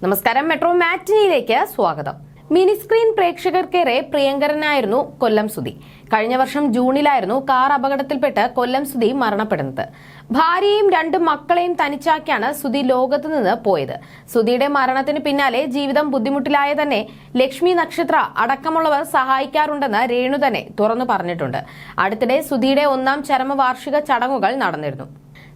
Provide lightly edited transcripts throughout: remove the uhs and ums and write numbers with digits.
നമസ്കാരം. മെട്രോ മാറ്റിനിയിലേക്ക് സ്വാഗതം. Mini screen പ്രേക്ഷകർക്കേറെ പ്രിയങ്കരനായിരുന്നു Kollam Sudhi. കഴിഞ്ഞ വർഷം ജൂണിലായിരുന്നു കാർ അപകടത്തിൽപ്പെട്ട് കൊല്ലം സുധി മരണപ്പെടുന്നത്. ഭാര്യയെയും 2 മക്കളെയും തനിച്ചാക്കിയാണ് സുധി ലോകത്ത് നിന്ന് പോയത്. സുധിയുടെ മരണത്തിന് പിന്നാലെ ജീവിതം ബുദ്ധിമുട്ടിലായ തന്നെ ലക്ഷ്മി നക്ഷത്ര അടക്കമുള്ളവർ സഹായിക്കാറുണ്ടെന്ന് രേണു തന്നെ തുറന്നു പറഞ്ഞിട്ടുണ്ട്. അടുത്തിടെ സുധിയുടെ 1ാം ചരമവാർഷിക ചടങ്ങുകൾ നടന്നിരുന്നു.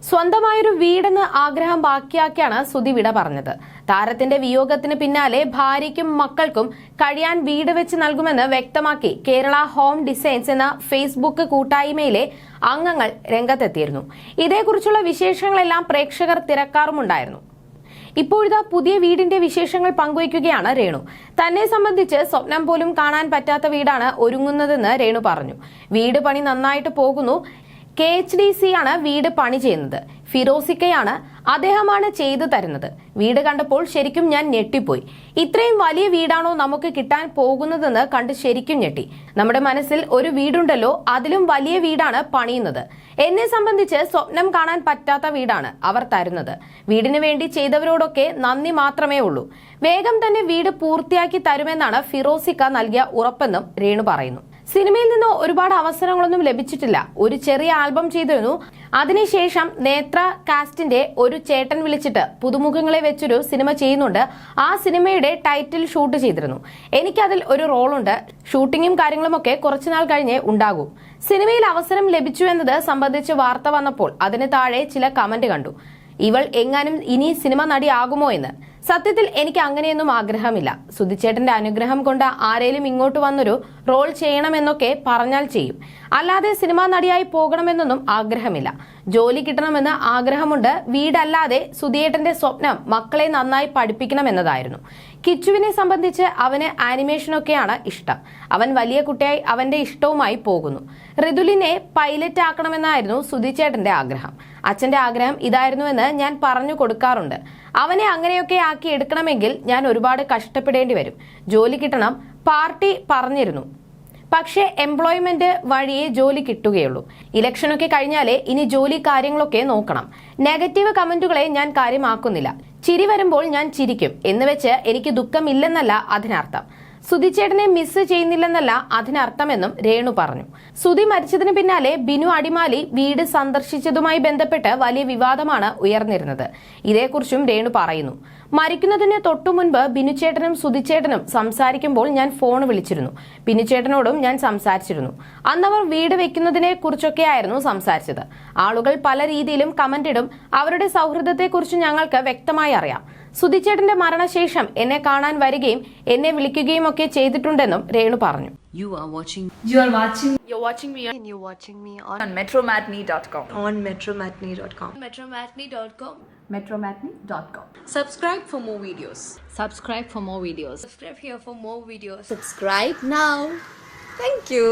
സ്വന്തമായൊരു വീടെന്ന് ആഗ്രഹം ബാക്കിയാക്കിയാണ് സുധി വിട പറഞ്ഞത്. താരത്തിന്റെ വിയോഗത്തിന് പിന്നാലെ ഭാര്യയ്ക്കും മക്കൾക്കും കഴിയാൻ വീട് വെച്ച് നൽകുമെന്ന് വ്യക്തമാക്കി കേരള ഹോം ഡിസൈൻസ് എന്ന ഫേസ്ബുക്ക് കൂട്ടായ്മയിലെ അംഗങ്ങൾ രംഗത്തെത്തിയിരുന്നു. ഇതേക്കുറിച്ചുള്ള വിശേഷങ്ങളെല്ലാം പ്രേക്ഷകർ തിരക്കാറുമുണ്ടായിരുന്നു. ഇപ്പോഴിതാ പുതിയ വീടിന്റെ വിശേഷങ്ങൾ പങ്കുവയ്ക്കുകയാണ് രേണു. തന്നെ സംബന്ധിച്ച് സ്വപ്നം പോലും കാണാൻ പറ്റാത്ത വീടാണ് ഒരുങ്ങുന്നതെന്ന് രേണു പറഞ്ഞു. വീട് പണി നന്നായിട്ട് പോകുന്നു. KHDC ആണ് വീട് പണി ചെയ്യുന്നത്. ഫിറോസിക്കയാണ്, അദ്ദേഹമാണ് ചെയ്തു തരുന്നത്. വീട് കണ്ടപ്പോൾ ശരിക്കും ഞാൻ ഞെട്ടിപ്പോയി. ഇത്രയും വലിയ വീടാണോ നമുക്ക് കിട്ടാൻ പോകുന്നതെന്ന് കണ്ട് ശരിക്കും ഞെട്ടി. നമ്മുടെ മനസ്സിൽ ഒരു വീടുണ്ടല്ലോ, അതിലും വലിയ വീടാണ് പണിയുന്നത്. എന്നെ സംബന്ധിച്ച് സ്വപ്നം കാണാൻ പറ്റാത്ത വീടാണ് അവർ തരുന്നത്. വീടിന് വേണ്ടി ചെയ്തവരോടൊക്കെ നന്ദി മാത്രമേ ഉള്ളൂ. വേഗം തന്നെ വീട് പൂർത്തിയാക്കി തരുമെന്നാണ് ഫിറോസിക്ക നൽകിയ ഉറപ്പെന്നും രേണു പറയുന്നു. സിനിമയിൽ നിന്ന് ഒരുപാട് അവസരങ്ങളൊന്നും ലഭിച്ചിട്ടില്ല. ഒരു ചെറിയ ആൽബം ചെയ്തിരുന്നു. അതിനുശേഷം നേത്ര കാസ്റ്റിന്റെ ഒരു ചേട്ടൻ വിളിച്ചിട്ട് പുതുമുഖങ്ങളെ വെച്ചൊരു സിനിമ ചെയ്യുന്നുണ്ട്. ആ സിനിമയുടെ ടൈറ്റിൽ ഷൂട്ട് ചെയ്തിരുന്നു. എനിക്കതിൽ ഒരു റോളുണ്ട്. ഷൂട്ടിങ്ങും കാര്യങ്ങളും ഒക്കെ കുറച്ചുനാൾ കഴിഞ്ഞേ ഉണ്ടാകൂ. സിനിമയിൽ അവസരം ലഭിച്ചു എന്നത് സംബന്ധിച്ച് വാർത്ത വന്നപ്പോൾ അതിന് താഴെ ചില കമന്റ് കണ്ടു. ഇവൾ എങ്ങാനും ഇനി സിനിമ നടിയാകുമോ എന്ന്. സത്യത്തിൽ എനിക്ക് അങ്ങനെയൊന്നും ആഗ്രഹമില്ല. സുധിച്ചേട്ടന്റെ അനുഗ്രഹം കൊണ്ട് ആരേലും ഇങ്ങോട്ട് വന്നൊരു റോൾ ചെയ്യണമെന്നൊക്കെ പറഞ്ഞാൽ ചെയ്യും. അല്ലാതെ സിനിമാ നടിയായി പോകണമെന്നൊന്നും ആഗ്രഹമില്ല. ജോലി കിട്ടണമെന്ന് ആഗ്രഹമുണ്ട്. വീടല്ലാതെ സുധിയേട്ടന്റെ സ്വപ്നം മക്കളെ നന്നായി പഠിപ്പിക്കണമെന്നതായിരുന്നു. കിച്ചുവിനെ സംബന്ധിച്ച് അവന് ആനിമേഷനൊക്കെയാണ് ഇഷ്ടം. അവൻ വലിയ കുട്ടിയായി അവന്റെ ഇഷ്ടവുമായി പോകുന്നു. ഋതുലിനെ പൈലറ്റ് ആക്കണമെന്നായിരുന്നു സുധിച്ചേട്ടന്റെ ആഗ്രഹം. അച്ഛന്റെ ആഗ്രഹം ഇതായിരുന്നുവെന്ന് ഞാൻ പറഞ്ഞു കൊടുക്കാറുണ്ട്. അവനെ അങ്ങനെയൊക്കെ ആക്കി എടുക്കണമെങ്കിൽ ഞാൻ ഒരുപാട് കഷ്ടപ്പെടേണ്ടി വരും. ജോലി കിട്ടണം. പാർട്ടി പറഞ്ഞിരുന്നു. പക്ഷേ എംപ്ലോയ്മെന്റ് വഴിയേ ജോലി കിട്ടുകയുള്ളൂ. ഇലക്ഷനൊക്കെ കഴിഞ്ഞാലേ ഇനി ജോലി കാര്യങ്ങളൊക്കെ നോക്കണം. നെഗറ്റീവ് കമന്റുകളെ ഞാൻ കാര്യമാക്കുന്നില്ല. ചിരി വരുമ്പോൾ ഞാൻ ചിരിക്കും എന്ന് വെച്ച് എനിക്ക് ദുഃഖമില്ലെന്നല്ല അതിനർത്ഥം. സുധിച്ചേട്ടനെ മിസ് ചെയ്യുന്നില്ലെന്നല്ല അതിനർത്ഥമെന്നും രേണു പറഞ്ഞു. സുധി മരിച്ചതിന് പിന്നാലെ ബിനു അടിമാലി വീട് സന്ദർശിച്ചതുമായി ബന്ധപ്പെട്ട് വലിയ വിവാദമാണ് ഉയർന്നിരുന്നത്. ഇതേക്കുറിച്ചും രേണു പറയുന്നു. മരിക്കുന്നതിന് തൊട്ടുമുൻപ് ബിനുചേട്ടനും സുധിച്ചേട്ടനും സംസാരിക്കുമ്പോൾ ഞാൻ ഫോൺ വിളിച്ചിരുന്നു. ബിനുചേട്ടനോടും ഞാൻ സംസാരിച്ചിരുന്നു. അന്നവർ വീട് വെക്കുന്നതിനെ കുറിച്ചൊക്കെയായിരുന്നു സംസാരിച്ചത്. ആളുകൾ പല രീതിയിലും കമന്റിടും. അവരുടെ സൗഹൃദത്തെക്കുറിച്ച് ഞങ്ങൾക്ക് വ്യക്തമായി അറിയാം. സുധിച്ചേട്ടന്റെ മരണശേഷം എന്നെ കാണാൻ വരികയും എന്നെ വിളിക്കുകയും ഒക്കെ ചെയ്തിട്ടുണ്ടെന്നും രേണു പറഞ്ഞു. You're watching me on metromatney.com. On metromatney.com. Metromatney.com. Subscribe for more videos. Subscribe for more videos. Subscribe here for more videos. Subscribe now. Thank you.